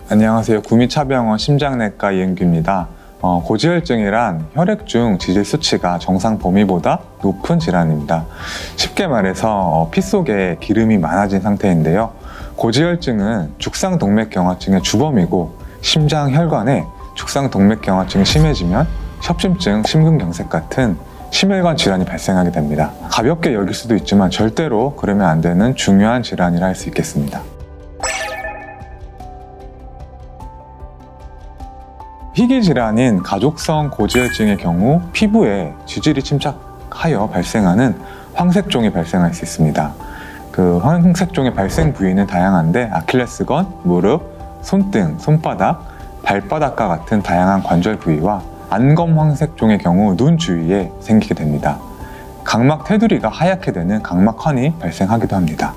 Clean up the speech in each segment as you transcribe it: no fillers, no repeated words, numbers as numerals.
안녕하세요. 구미차병원 심장내과 이은규입니다. 고지혈증이란 혈액 중 지질 수치가 정상 범위보다 높은 질환입니다. 쉽게 말해서 피 속에 기름이 많아진 상태인데요. 고지혈증은 죽상동맥경화증의 주범이고 심장 혈관에 죽상동맥경화증이 심해지면 협심증, 심근경색 같은 심혈관 질환이 발생하게 됩니다. 가볍게 여길 수도 있지만 절대로 그러면 안 되는 중요한 질환이라 할 수 있겠습니다. 희귀질환인 가족성 고지혈증의 경우 피부에 지질이 침착하여 발생하는 황색종이 발생할 수 있습니다. 그 황색종의 발생 부위는 다양한데 아킬레스건, 무릎, 손등, 손바닥, 발바닥과 같은 다양한 관절 부위와 안검 황색종의 경우 눈 주위에 생기게 됩니다. 각막 테두리가 하얗게 되는 각막환이 발생하기도 합니다.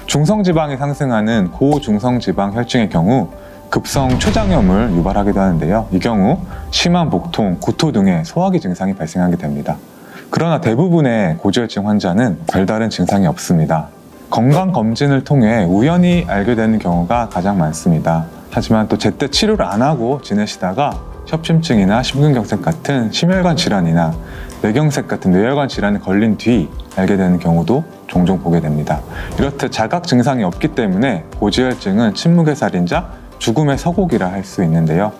중성지방이 상승하는 고중성지방 혈증의 경우 급성 췌장염을 유발하기도 하는데요. 이 경우 심한 복통, 구토 등의 소화기 증상이 발생하게 됩니다. 그러나 대부분의 고지혈증 환자는 별다른 증상이 없습니다. 건강검진을 통해 우연히 알게 되는 경우가 가장 많습니다. 하지만 또 제때 치료를 안 하고 지내시다가 협심증이나 심근경색 같은 심혈관 질환이나 뇌경색 같은 뇌혈관 질환에 걸린 뒤 알게 되는 경우도 종종 보게 됩니다. 이렇듯 자각 증상이 없기 때문에 고지혈증은 침묵의 살인자, 죽음의 서곡이라 할 수 있는데요.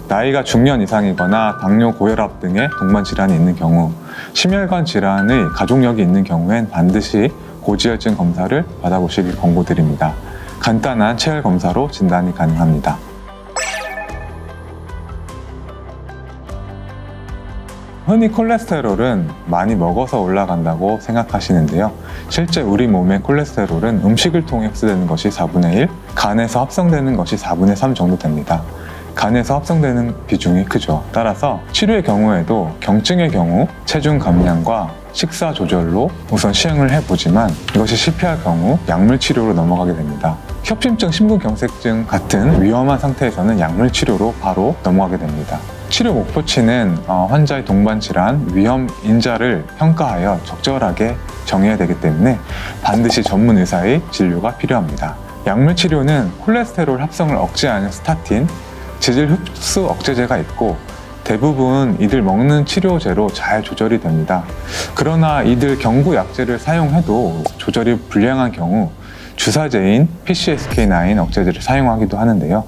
나이가 중년 이상이거나 당뇨, 고혈압 등의 동반 질환이 있는 경우, 심혈관 질환의 가족력이 있는 경우엔 반드시 고지혈증 검사를 받아보시길 권고드립니다. 간단한 체열 검사로 진단이 가능합니다. 흔히 콜레스테롤은 많이 먹어서 올라간다고 생각하시는데요. 실제 우리 몸의 콜레스테롤은 음식을 통해 흡수되는 것이 4분의 1, 간에서 합성되는 것이 4분의 3 정도 됩니다. 간에서 합성되는 비중이 크죠. 따라서 치료의 경우에도 경증의 경우 체중 감량과 식사 조절로 우선 시행을 해보지만 이것이 실패할 경우 약물 치료로 넘어가게 됩니다. 협심증, 심근경색증 같은 위험한 상태에서는 약물 치료로 바로 넘어가게 됩니다. 치료 목표치는 환자의 동반 질환, 위험 인자를 평가하여 적절하게 정해야 되기 때문에 반드시 전문 의사의 진료가 필요합니다. 약물 치료는 콜레스테롤 합성을 억제하는 스타틴, 지질 흡수 억제제가 있고 대부분 이들 먹는 치료제로 잘 조절이 됩니다. 그러나 이들 경구 약제를 사용해도 조절이 불량한 경우 주사제인 PCSK9 억제제를 사용하기도 하는데요.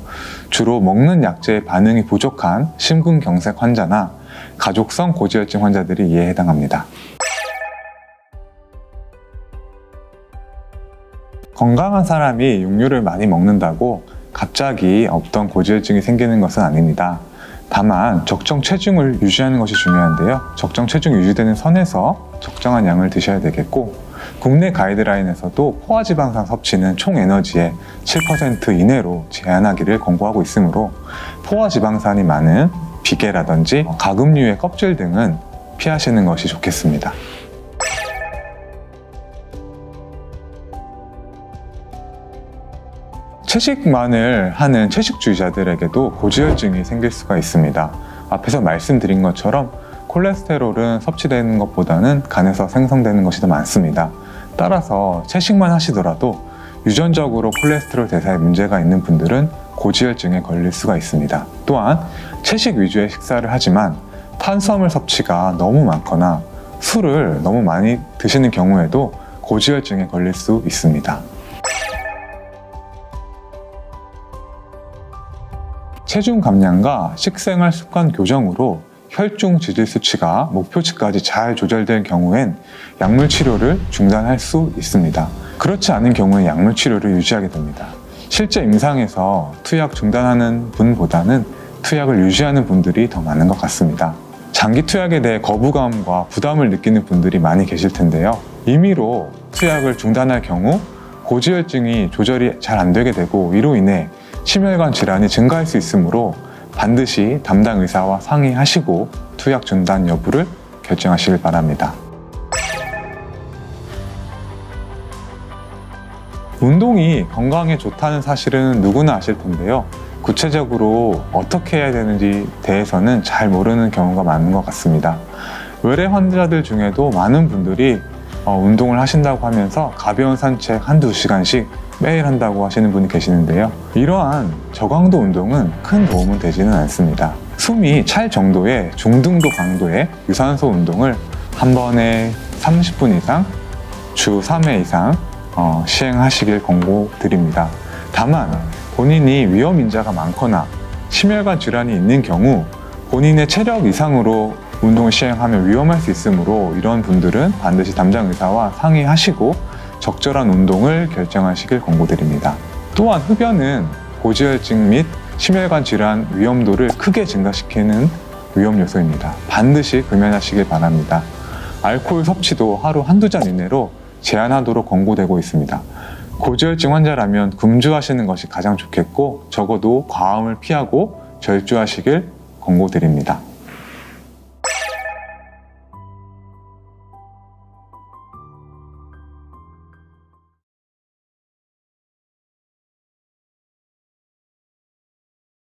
주로 먹는 약제의 반응이 부족한 심근경색 환자나 가족성 고지혈증 환자들이 이에 해당합니다. 건강한 사람이 육류를 많이 먹는다고 갑자기 없던 고지혈증이 생기는 것은 아닙니다. 다만 적정 체중을 유지하는 것이 중요한데요. 적정 체중이 유지되는 선에서 적정한 양을 드셔야 되겠고 국내 가이드라인에서도 포화지방산 섭취는 총 에너지의 7% 이내로 제한하기를 권고하고 있으므로 포화지방산이 많은 비계라든지 가금류의 껍질 등은 피하시는 것이 좋겠습니다. 채식만을 하는 채식주의자들에게도 고지혈증이 생길 수가 있습니다. 앞에서 말씀드린 것처럼 콜레스테롤은 섭취되는 것보다는 간에서 생성되는 것이 더 많습니다. 따라서 채식만 하시더라도 유전적으로 콜레스테롤 대사에 문제가 있는 분들은 고지혈증에 걸릴 수가 있습니다. 또한 채식 위주의 식사를 하지만 탄수화물 섭취가 너무 많거나 술을 너무 많이 드시는 경우에도 고지혈증에 걸릴 수 있습니다. 체중 감량과 식생활 습관 교정으로 혈중 지질 수치가 목표치까지 잘 조절된 경우엔 약물 치료를 중단할 수 있습니다. 그렇지 않은 경우에 약물 치료를 유지하게 됩니다. 실제 임상에서 투약 중단하는 분보다는 투약을 유지하는 분들이 더 많은 것 같습니다. 장기 투약에 대해 거부감과 부담을 느끼는 분들이 많이 계실 텐데요. 임의로 투약을 중단할 경우 고지혈증이 조절이 잘 안 되게 되고 이로 인해 심혈관 질환이 증가할 수 있으므로 반드시 담당 의사와 상의하시고 투약 중단 여부를 결정하시길 바랍니다. 운동이 건강에 좋다는 사실은 누구나 아실 텐데요. 구체적으로 어떻게 해야 되는지 대해서는 잘 모르는 경우가 많은 것 같습니다. 외래 환자들 중에도 많은 분들이 운동을 하신다고 하면서 가벼운 산책 한두 시간씩 매일 한다고 하시는 분이 계시는데요. 이러한 저강도 운동은 큰 도움은 되지는 않습니다. 숨이 찰 정도의 중등도 강도의 유산소 운동을 한 번에 30분 이상 주 3회 이상 시행하시길 권고드립니다. 다만 본인이 위험 인자가 많거나 심혈관 질환이 있는 경우 본인의 체력 이상으로 운동을 시행하면 위험할 수 있으므로 이런 분들은 반드시 담당 의사와 상의하시고 적절한 운동을 결정하시길 권고드립니다. 또한 흡연은 고지혈증 및 심혈관 질환 위험도를 크게 증가시키는 위험 요소입니다. 반드시 금연하시길 바랍니다. 알코올 섭취도 하루 한두 잔 이내로 제한하도록 권고되고 있습니다. 고지혈증 환자라면 금주하시는 것이 가장 좋겠고 적어도 과음을 피하고 절주하시길 권고드립니다.